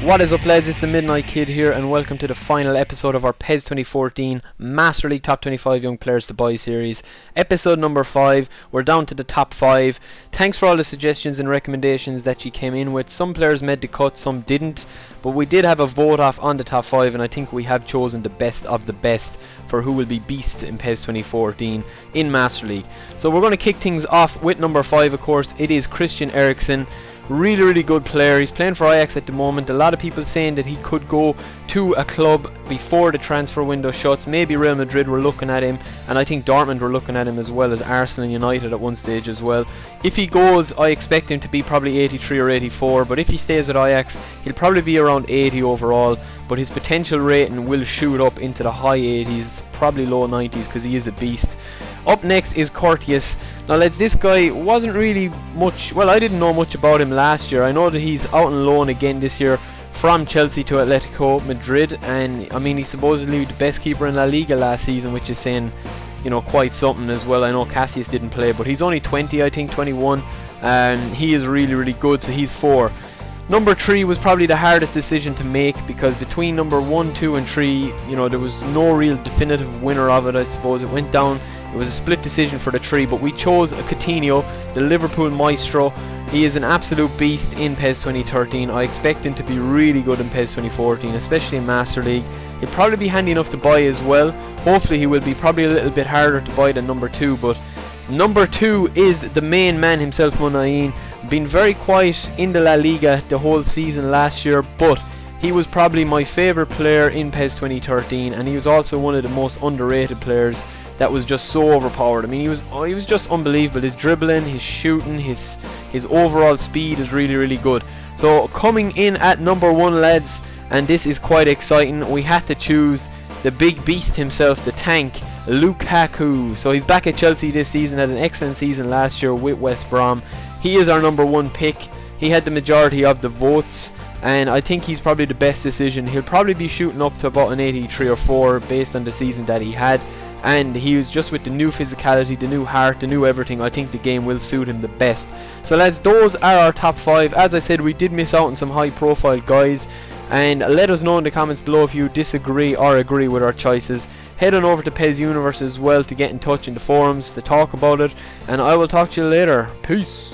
What is up, lads? It's the Midnight Kid here, and welcome to the final episode of our PES 2014 Master League Top 25 Young Players to Buy series. Episode number 5. We're down to the top 5. Thanks for all the suggestions and recommendations that you came in with. Some players made the cut, some didn't, but we did have a vote off on the top 5, and I think we have chosen the best of the best for who will be beasts in PES 2014 in Master League. So we're going to kick things off with number 5, of course. It is Christian Eriksen. Really good player. He's playing for Ajax at the moment. A lot of people saying that he could go to a club before the transfer window shuts. Maybe Real Madrid were looking at him, and I think Dortmund were looking at him, as well as Arsenal and United at one stage as well. If he goes, I expect him to be probably 83 or 84, but if he stays at Ajax, he'll probably be around 80 overall, but his potential rating will shoot up into the high 80s, probably low 90s, because he is a beast. Up next is Courteous. Now lads, this guy wasn't really much, well, I didn't know much about him last year. I know that he's out on loan again this year from Chelsea to Atletico Madrid, and I mean, he's supposedly the best keeper in La Liga last season, which is saying, you know, quite something as well. I know Cassius didn't play, but he's only 20, I think 21, and he is really good, so he's 4. Number 3 was probably the hardest decision to make, because between number 1, 2 and 3, you know, there was no real definitive winner of it. I suppose it went down. It was a split decision for the 3, but we chose Coutinho, the Liverpool maestro. He is an absolute beast in PES 2013. I expect him to be really good in PES 2014, especially in Master League. He'll probably be handy enough to buy as well. Hopefully he will be probably a little bit harder to buy than number 2, but number 2 is the main man himself, Munayin. Been very quiet in the La Liga the whole season last year, but he was probably my favourite player in PES 2013, and he was also one of the most underrated players that was just so overpowered. I mean, he was just unbelievable. His dribbling, his shooting, his overall speed is really good. So coming in at number 1, lads, and this is quite exciting, we had to choose the big beast himself, the tank, Lukaku. So he's back at Chelsea this season, had an excellent season last year with West Brom. He is our number 1 pick. He had the majority of the votes, and I think he's probably the best decision. He'll probably be shooting up to about an 83 or 4 based on the season that he had, and he was just with the new physicality, the new heart, the new everything. I think the game will suit him the best. So lads, those are our top 5. As I said, we did miss out on some high profile guys, and let us know in the comments below if you disagree or agree with our choices. Head on over to PESUniverse as well to get in touch in the forums to talk about it, and I will talk to you later. Peace.